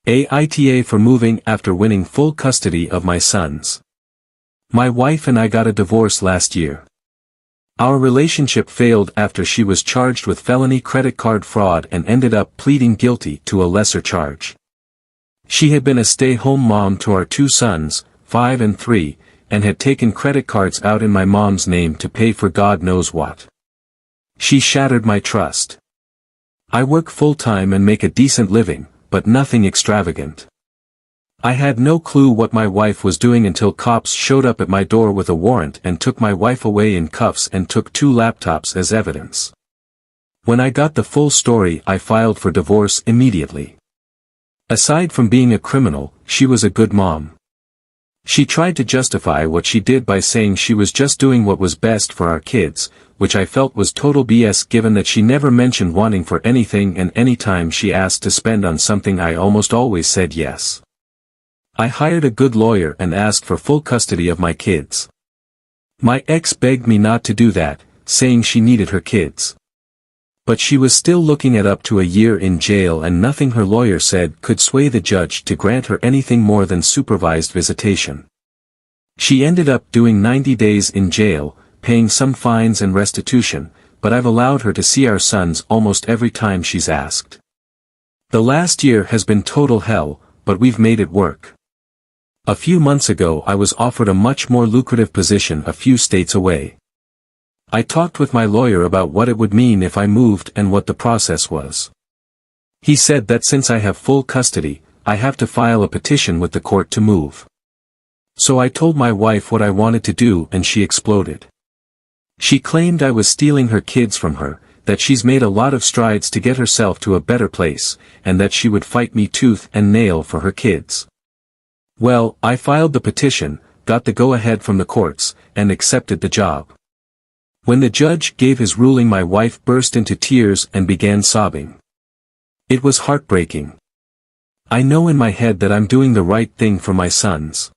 AITA for moving after winning full custody of my sons. My wife and I got a divorce last year. Our relationship failed after she was charged with felony credit card fraud and ended up pleading guilty to a lesser charge. She had been a stay-home mom to our two sons, 5 and 3, and had taken credit cards out in my mom's name to pay for God knows what. She shattered my trust. I work full-time and make a decent living, but nothing extravagant. I had no clue what my wife was doing until cops showed up at my door with a warrant and took my wife away in cuffs and took 2 laptops as evidence. When I got the full story, I filed for divorce immediately. Aside from being a criminal, she was a good mom. She tried to justify what she did by saying she was just doing what was best for our kids, which I felt was total BS given that she never mentioned wanting for anything, and any time she asked to spend on something I almost always said yes. I hired a good lawyer and asked for full custody of my kids. My ex begged me not to do that, saying she needed her kids. But she was still looking at up to a year in jail, and nothing her lawyer said could sway the judge to grant her anything more than supervised visitation. She ended up doing 90 days in jail, paying some fines and restitution, but I've allowed her to see our sons almost every time she's asked. The last year has been total hell, but we've made it work. A few months ago I was offered a much more lucrative position a few states away. I talked with my lawyer about what it would mean if I moved and what the process was. He said that since I have full custody, I have to file a petition with the court to move. So I told my wife what I wanted to do, and she exploded. She claimed I was stealing her kids from her, that she's made a lot of strides to get herself to a better place, and that she would fight me tooth and nail for her kids. Well, I filed the petition, got the go-ahead from the courts, and accepted the job. When the judge gave his ruling, my wife burst into tears and began sobbing. It was heartbreaking. I know in my head that I'm doing the right thing for my sons.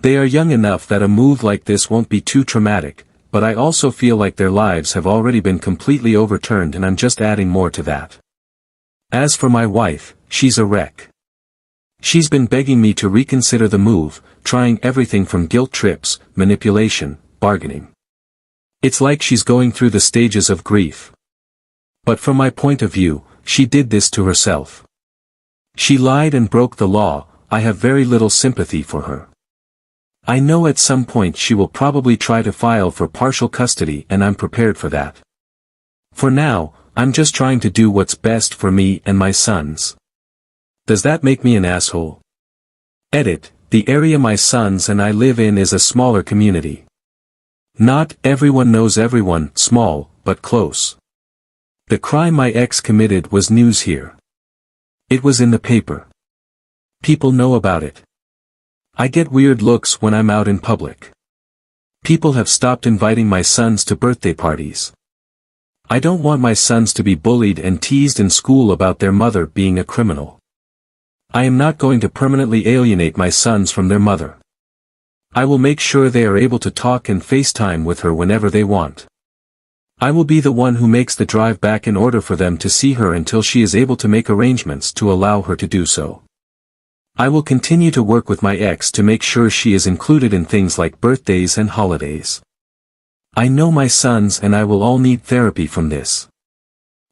They are young enough that a move like this won't be too traumatic, but I also feel like their lives have already been completely overturned and I'm just adding more to that. As for my wife, she's a wreck. She's been begging me to reconsider the move, trying everything from guilt trips, manipulation, bargaining. It's like she's going through the stages of grief. But from my point of view, she did this to herself. She lied and broke the law. I have very little sympathy for her. I know at some point she will probably try to file for partial custody, and I'm prepared for that. For now, I'm just trying to do what's best for me and my sons. Does that make me an asshole? Edit: the area my sons and I live in is a smaller community. Not everyone knows everyone, small, but close. The crime my ex committed was news here. It was in the paper. People know about it. I get weird looks when I'm out in public. People have stopped inviting my sons to birthday parties. I don't want my sons to be bullied and teased in school about their mother being a criminal. I am not going to permanently alienate my sons from their mother. I will make sure they are able to talk and FaceTime with her whenever they want. I will be the one who makes the drive back in order for them to see her until she is able to make arrangements to allow her to do so. I will continue to work with my ex to make sure she is included in things like birthdays and holidays. I know my sons and I will all need therapy from this.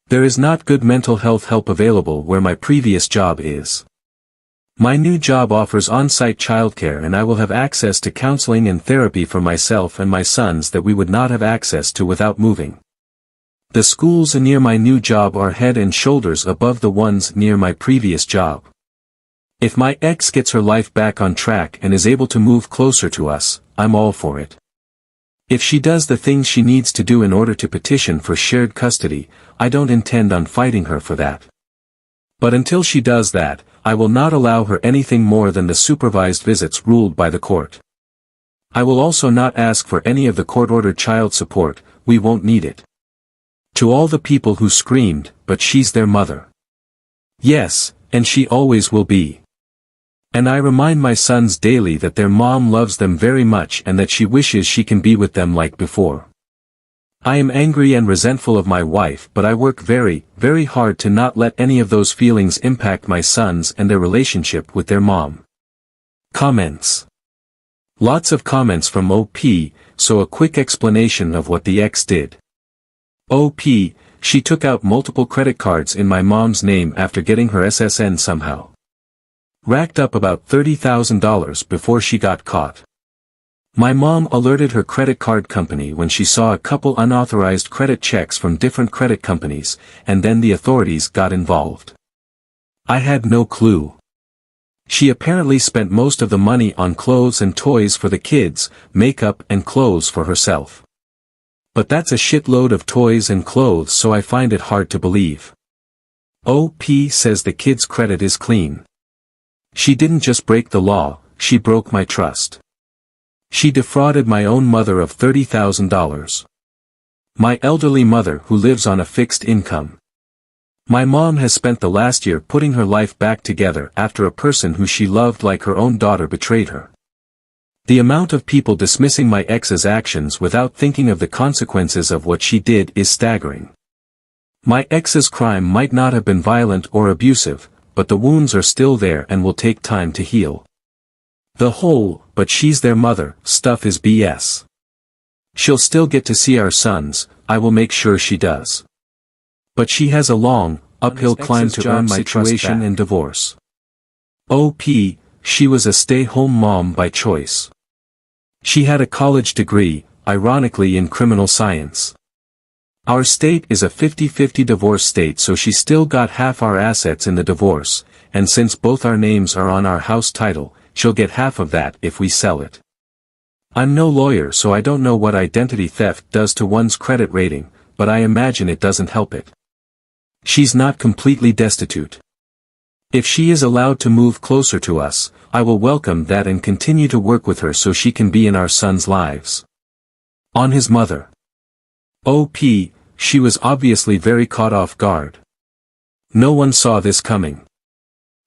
There is not good mental health help available where my previous job is. My new job offers on-site childcare, and I will have access to counseling and therapy for myself and my sons that we would not have access to without moving. The schools near my new job are head and shoulders above the ones near my previous job. If my ex gets her life back on track and is able to move closer to us, I'm all for it. If she does the things she needs to do in order to petition for shared custody, I don't intend on fighting her for that. But until she does that, I will not allow her anything more than the supervised visits ruled by the court. I will also not ask for any of the court-ordered child support. We won't need it. To all the people who screamed, "But she's their mother." Yes, and she always will be. And I remind my sons daily that their mom loves them very much and that she wishes she can be with them like before. I am angry and resentful of my wife, but I work very, very hard to not let any of those feelings impact my sons and their relationship with their mom. Comments. Lots of comments from OP, so a quick explanation of what the ex did. OP, she took out multiple credit cards in my mom's name after getting her SSN somehow. Racked up about $30,000 before she got caught. My mom alerted her credit card company when she saw a couple unauthorized credit checks from different credit companies, and then the authorities got involved. I had no clue. She apparently spent most of the money on clothes and toys for the kids, makeup and clothes for herself. But that's a shitload of toys and clothes, so I find it hard to believe. OP says the kids' credit is clean. She didn't just break the law, she broke my trust. She defrauded my own mother of $30,000. My elderly mother who lives on a fixed income. My mom has spent the last year putting her life back together after a person who she loved like her own daughter betrayed her. The amount of people dismissing my ex's actions without thinking of the consequences of what she did is staggering. My ex's crime might not have been violent or abusive, but the wounds are still there and will take time to heal. The whole, but she's their mother, stuff is BS. She'll still get to see our sons, I will make sure she does. But she has a long, uphill climb to earn my trust and divorce. OP, she was a stay-home mom by choice. She had a college degree, ironically in criminal science. Our state is a 50-50 divorce state, so she still got half our assets in the divorce, and since both our names are on our house title, she'll get half of that if we sell it. I'm no lawyer, so I don't know what identity theft does to one's credit rating, but I imagine it doesn't help it. She's not completely destitute. If she is allowed to move closer to us, I will welcome that and continue to work with her so she can be in our sons' lives. On his mother. OP, she was obviously very caught off guard. No one saw this coming.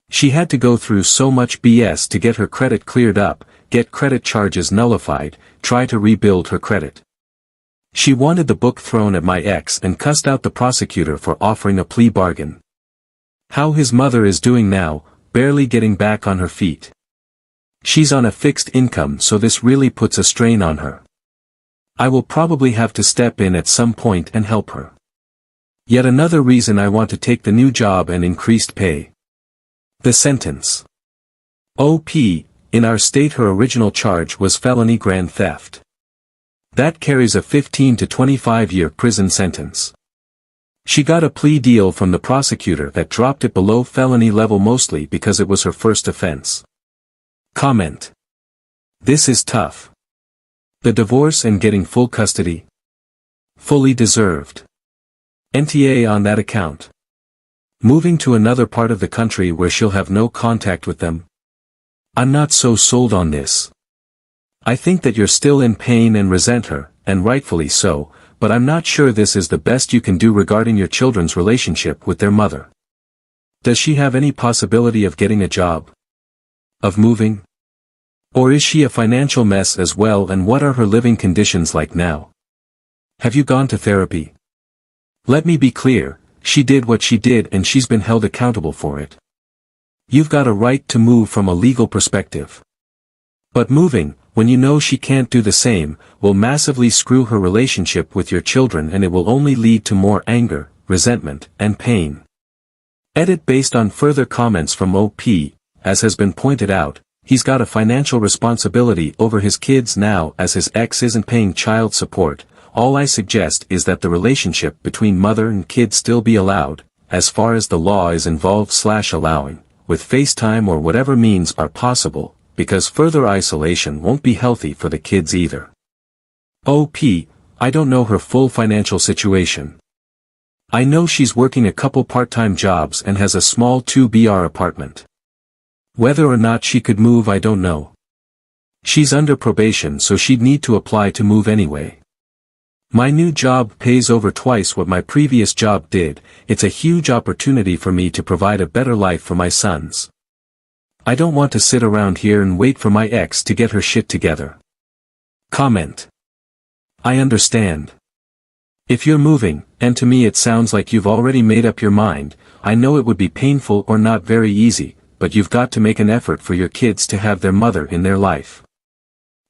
She had to go through so much BS to get her credit cleared up, get credit charges nullified, try to rebuild her credit. She wanted the book thrown at my ex and cussed out the prosecutor for offering a plea bargain. How his mother is doing now, barely getting back on her feet. She's on a fixed income, so this really puts a strain on her. I will probably have to step in at some point and help her. Yet another reason I want to take the new job and increased pay. The sentence. OP, in our state her original charge was felony grand theft. That carries a 15 to 25-year prison sentence. She got a plea deal from the prosecutor that dropped it below felony level, mostly because it was her first offense. Comment. This is tough. The divorce and getting full custody? Fully deserved. NTA on that account. Moving to another part of the country where she'll have no contact with them? I'm not so sold on this. I think that you're still in pain and resent her, and rightfully so, but I'm not sure this is the best you can do regarding your children's relationship with their mother. Does she have any possibility of getting a job? Of moving? Or is she a financial mess as well, and what are her living conditions like now? Have you gone to therapy? Let me be clear, she did what she did and she's been held accountable for it. You've got a right to move from a legal perspective. But moving, when you know she can't do the same, will massively screw her relationship with your children, and it will only lead to more anger, resentment, and pain. Edit based on further comments from OP, as has been pointed out, he's got a financial responsibility over his kids now as his ex isn't paying child support. All I suggest is that the relationship between mother and kid still be allowed, as far as the law is involved/allowing, with FaceTime or whatever means are possible, because further isolation won't be healthy for the kids either. OP, I don't know her full financial situation. I know she's working a couple part-time jobs and has a small 2BR apartment. Whether or not she could move I don't know. She's under probation, so she'd need to apply to move anyway. My new job pays over twice what my previous job did. It's a huge opportunity for me to provide a better life for my sons. I don't want to sit around here and wait for my ex to get her shit together. Comment. I understand. If you're moving, and to me it sounds like you've already made up your mind, I know it would be painful or not very easy, but you've got to make an effort for your kids to have their mother in their life.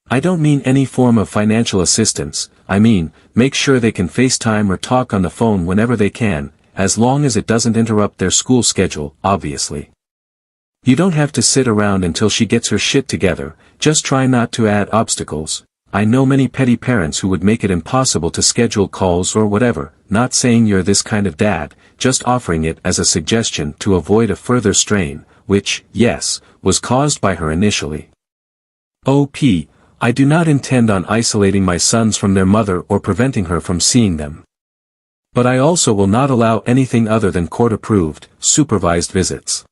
I don't mean any form of financial assistance, I mean, make sure they can FaceTime or talk on the phone whenever they can, as long as it doesn't interrupt their school schedule, obviously. You don't have to sit around until she gets her shit together, just try not to add obstacles. I know many petty parents who would make it impossible to schedule calls or whatever, not saying you're this kind of dad, just offering it as a suggestion to avoid a further strain, which, yes, was caused by her initially. OP, I do not intend on isolating my sons from their mother or preventing her from seeing them. But I also will not allow anything other than court-approved, supervised visits.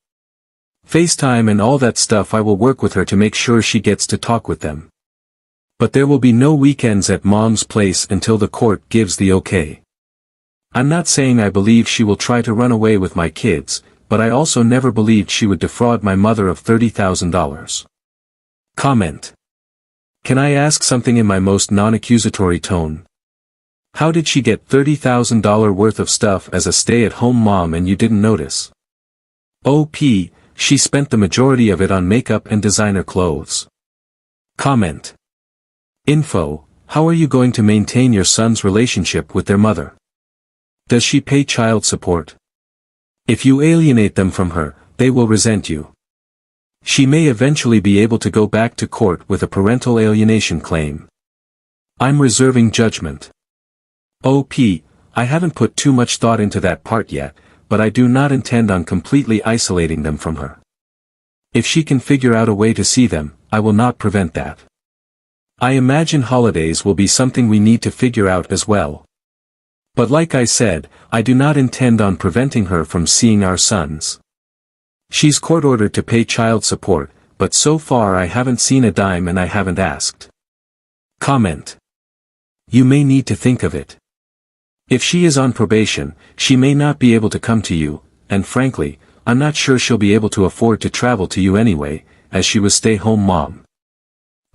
FaceTime and all that stuff, I will work with her to make sure she gets to talk with them. But there will be no weekends at mom's place until the court gives the okay. I'm not saying I believe she will try to run away with my kids, but I also never believed she would defraud my mother of $30,000. Comment. Can I ask something in my most non-accusatory tone? How did she get $30,000 worth of stuff as a stay-at-home mom and you didn't notice? OP, she spent the majority of it on makeup and designer clothes. Comment. Info, how are you going to maintain your son's relationship with their mother? Does she pay child support? If you alienate them from her, they will resent you. She may eventually be able to go back to court with a parental alienation claim. I'm reserving judgment. OP, I haven't put too much thought into that part yet, but I do not intend on completely isolating them from her. If she can figure out a way to see them, I will not prevent that. I imagine holidays will be something we need to figure out as well. But like I said, I do not intend on preventing her from seeing our sons. She's court-ordered to pay child support, but so far I haven't seen a dime and I haven't asked. Comment. You may need to think of it. If she is on probation, she may not be able to come to you, and frankly, I'm not sure she'll be able to afford to travel to you anyway, as she was stay-home mom.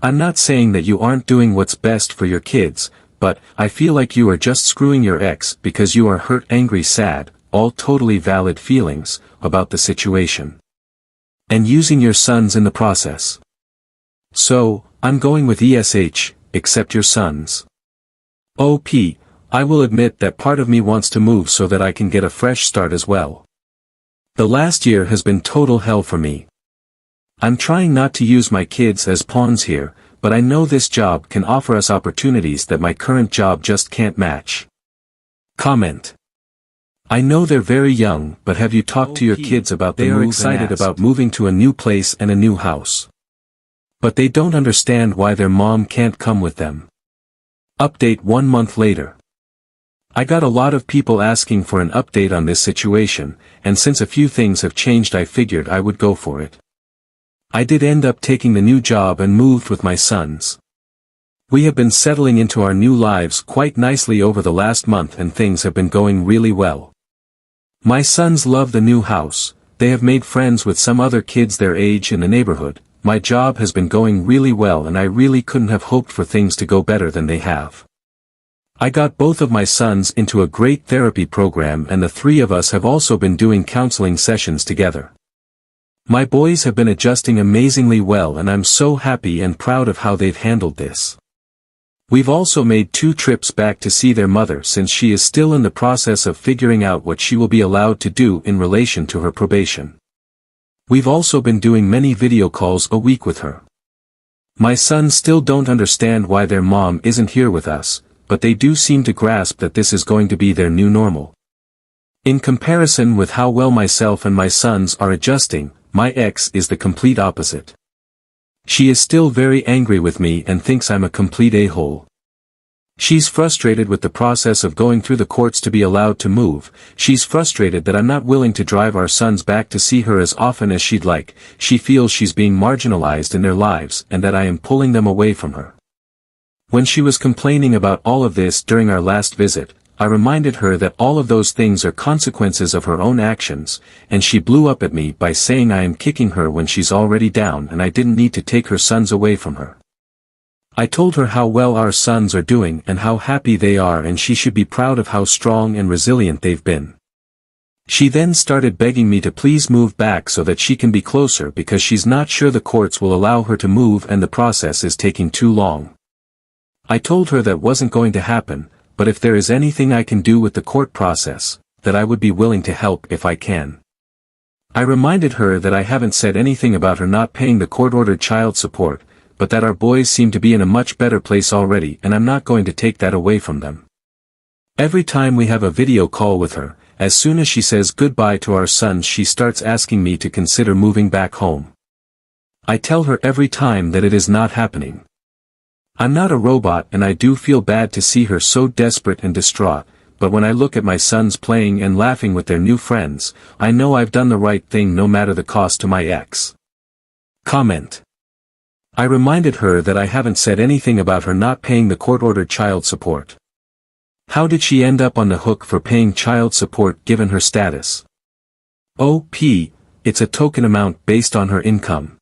I'm not saying that you aren't doing what's best for your kids, but I feel like you are just screwing your ex because you are hurt, angry, sad, all totally valid feelings, about the situation. And using your sons in the process. So, I'm going with ESH, except your sons. OP, I will admit that part of me wants to move so that I can get a fresh start as well. The last year has been total hell for me. I'm trying not to use my kids as pawns here, but I know this job can offer us opportunities that my current job just can't match. Comment. I know they're very young, but have you talked to your kids about the move? They are excited about moving to a new place and a new house. But they don't understand why their mom can't come with them. Update 1 month later. I got a lot of people asking for an update on this situation, and since a few things have changed I figured I would go for it. I did end up taking the new job and moved with my sons. We have been settling into our new lives quite nicely over the last month and things have been going really well. My sons love the new house, they have made friends with some other kids their age in the neighborhood, my job has been going really well and I really couldn't have hoped for things to go better than they have. I got both of my sons into a great therapy program and the three of us have also been doing counseling sessions together. My boys have been adjusting amazingly well and I'm so happy and proud of how they've handled this. We've also made 2 trips back to see their mother since she is still in the process of figuring out what she will be allowed to do in relation to her probation. We've also been doing many video calls a week with her. My sons still don't understand why their mom isn't here with us, but they do seem to grasp that this is going to be their new normal. In comparison with how well myself and my sons are adjusting, my ex is the complete opposite. She is still very angry with me and thinks I'm a complete a-hole. She's frustrated with the process of going through the courts to be allowed to move, she's frustrated that I'm not willing to drive our sons back to see her as often as she'd like, she feels she's being marginalized in their lives and that I am pulling them away from her. When she was complaining about all of this during our last visit, I reminded her that all of those things are consequences of her own actions, and she blew up at me by saying I am kicking her when she's already down and I didn't need to take her sons away from her. I told her how well our sons are doing and how happy they are, and she should be proud of how strong and resilient they've been. She then started begging me to please move back so that she can be closer, because she's not sure the courts will allow her to move and the process is taking too long. I told her that wasn't going to happen, but if there is anything I can do with the court process, that I would be willing to help if I can. I reminded her that I haven't said anything about her not paying the court-ordered child support, but that our boys seem to be in a much better place already, and I'm not going to take that away from them. Every time we have a video call with her, as soon as she says goodbye to our sons, she starts asking me to consider moving back home. I tell her every time that it is not happening. I'm not a robot, and I do feel bad to see her so desperate and distraught, but when I look at my sons playing and laughing with their new friends, I know I've done the right thing no matter the cost to my ex. Comment. I reminded her that I haven't said anything about her not paying the court-ordered child support. How did she end up on the hook for paying child support given her status? It's a token amount based on her income.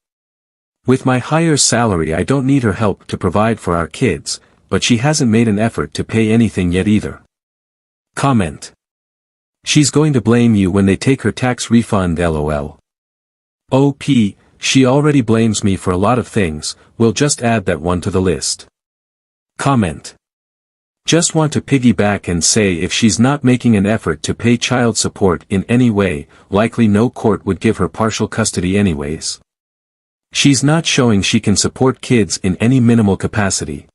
With my higher salary, I don't need her help to provide for our kids, but she hasn't made an effort to pay anything yet either. Comment. She's going to blame you when they take her tax refund, lol. She already blames me for a lot of things, we'll just add that one to the list. Comment. Just want to piggyback and say if she's not making an effort to pay child support in any way, likely no court would give her partial custody anyways. She's not showing she can support kids in any minimal capacity.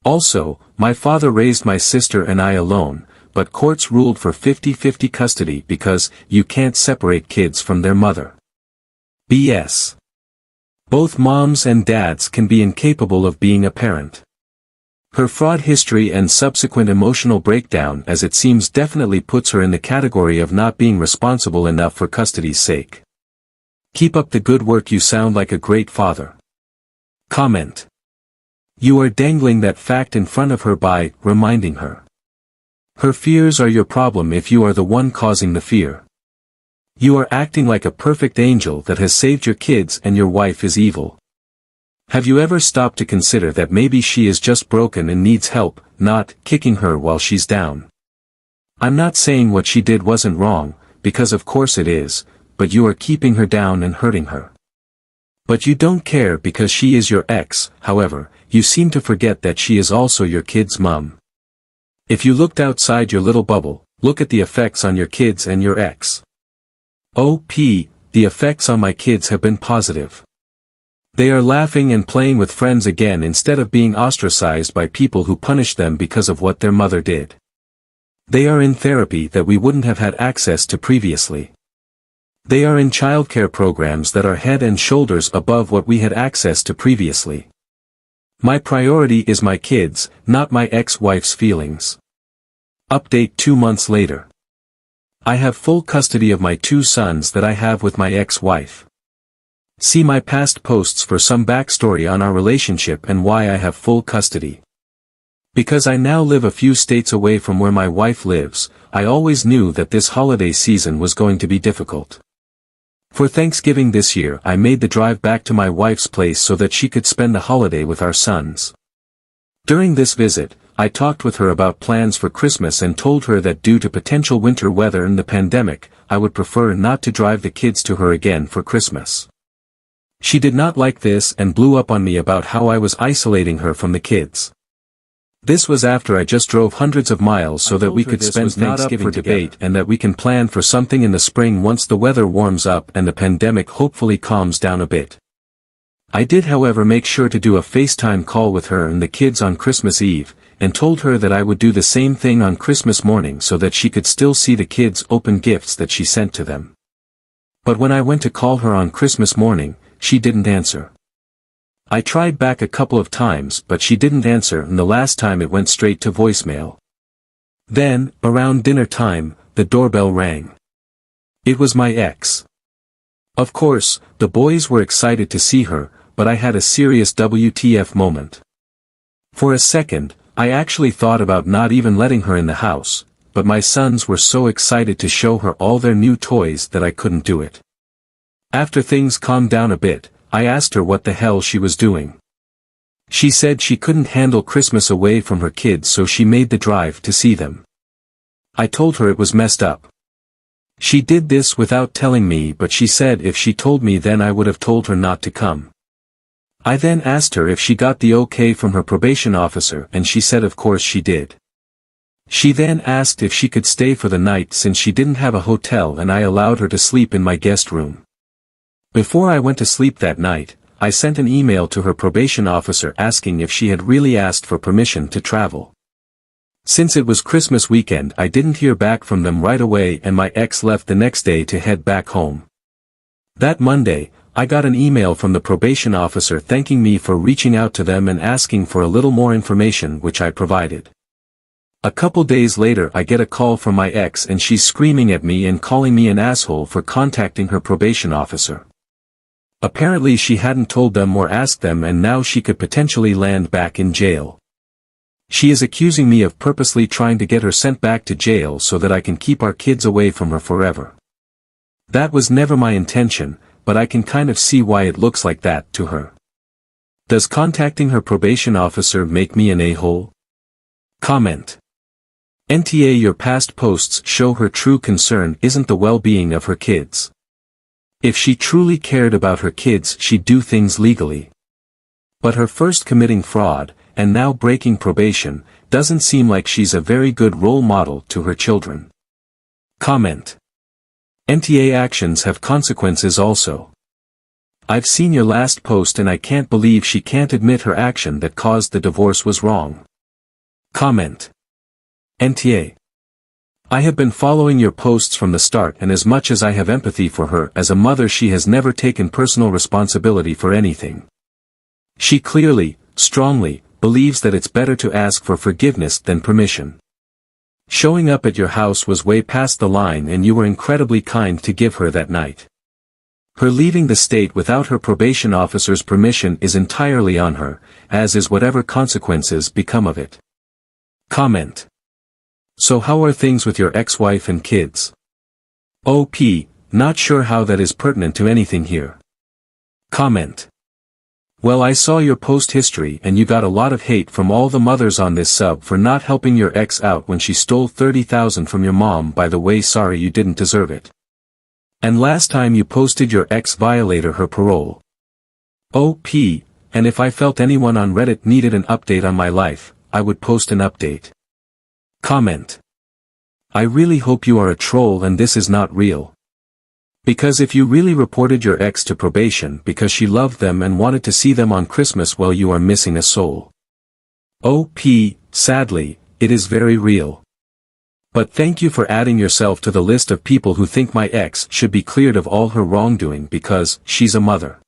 Also, my father raised my sister and I alone, but courts ruled for 50-50 custody because you can't separate kids from their mother. BS. Both moms and dads can be incapable of being a parent. Her fraud history and subsequent emotional breakdown, as it seems, definitely puts her in the category of not being responsible enough for custody's sake. Keep up the good work, you sound like a great father. Comment. You are dangling that fact in front of her by reminding her. Her fears are your problem if you are the one causing the fear. You are acting like a perfect angel that has saved your kids and your wife is evil. Have you ever stopped to consider that maybe she is just broken and needs help, not kicking her while she's down? I'm not saying what she did wasn't wrong, because of course it is, but you are keeping her down and hurting her. But you don't care because she is your ex. However, you seem to forget that she is also your kid's mom. If you looked outside your little bubble, look at the effects on your kids and your ex. The effects on my kids have been positive. They are laughing and playing with friends again instead of being ostracized by people who punish them because of what their mother did. They are in therapy that we wouldn't have had access to previously. They are in childcare programs that are head and shoulders above what we had access to previously. My priority is my kids, not my ex-wife's feelings. Update 2 months later. I have full custody of my 2 sons that I have with my ex-wife. See my past posts for some backstory on our relationship and why I have full custody. Because I now live a few states away from where my wife lives, I always knew that this holiday season was going to be difficult. For Thanksgiving this year, I made the drive back to my wife's place so that she could spend the holiday with our sons. During this visit, I talked with her about plans for Christmas and told her that due to potential winter weather and the pandemic, I would prefer not to drive the kids to her again for Christmas. She did not like this and blew up on me about how I was isolating her from the kids. This was after I just drove hundreds of miles so that we could spend Thanksgiving together and that we can plan for something in the spring once the weather warms up and the pandemic hopefully calms down a bit. I did, however, make sure to do a FaceTime call with her and the kids on Christmas Eve, and told her that I would do the same thing on Christmas morning so that she could still see the kids open gifts that she sent to them. But when I went to call her on Christmas morning, she didn't answer. I tried back a couple of times but she didn't answer, and the last time it went straight to voicemail. Then, around dinner time, the doorbell rang. It was my ex. Of course, the boys were excited to see her, but I had a serious WTF moment. For a second, I actually thought about not even letting her in the house, but my sons were so excited to show her all their new toys that I couldn't do it. After things calmed down a bit, I asked her what the hell she was doing. She said she couldn't handle Christmas away from her kids, so she made the drive to see them. I told her it was messed up. She did this without telling me, but she said if she told me then I would have told her not to come. I then asked her if she got the okay from her probation officer, and she said of course she did. She then asked if she could stay for the night since she didn't have a hotel, and I allowed her to sleep in my guest room. Before I went to sleep that night, I sent an email to her probation officer asking if she had really asked for permission to travel. Since it was Christmas weekend, I didn't hear back from them right away, and my ex left the next day to head back home. That Monday, I got an email from the probation officer thanking me for reaching out to them and asking for a little more information, which I provided. A couple days later I get a call from my ex and she's screaming at me and calling me an asshole for contacting her probation officer. Apparently she hadn't told them or asked them, and now she could potentially land back in jail. She is accusing me of purposely trying to get her sent back to jail so that I can keep our kids away from her forever. That was never my intention, but I can kind of see why it looks like that to her. Does contacting her probation officer make me an a-hole? Comment. NTA, your past posts show her true concern isn't the well-being of her kids. If she truly cared about her kids, she'd do things legally. But her first committing fraud, and now breaking probation, doesn't seem like she's a very good role model to her children. Comment. NTA, actions have consequences also. I've seen your last post and I can't believe she can't admit her action that caused the divorce was wrong. Comment. NTA. I have been following your posts from the start, and as much as I have empathy for her as a mother, she has never taken personal responsibility for anything. She clearly, strongly, believes that it's better to ask for forgiveness than permission. Showing up at your house was way past the line, and you were incredibly kind to give her that night. Her leaving the state without her probation officer's permission is entirely on her, as is whatever consequences become of it. Comment. So how are things with your ex-wife and kids? OP, not sure how that is pertinent to anything here. Comment. Well, I saw your post history and you got a lot of hate from all the mothers on this sub for not helping your ex out when she stole $30,000 from your mom. By the way, sorry, you didn't deserve it. And last time you posted your ex violated her parole. OP, and if I felt anyone on Reddit needed an update on my life, I would post an update. Comment. I really hope you are a troll and this is not real. Because if you really reported your ex to probation because she loved them and wanted to see them on Christmas, well, you are missing a soul. OP, sadly, it is very real. But thank you for adding yourself to the list of people who think my ex should be cleared of all her wrongdoing because she's a mother.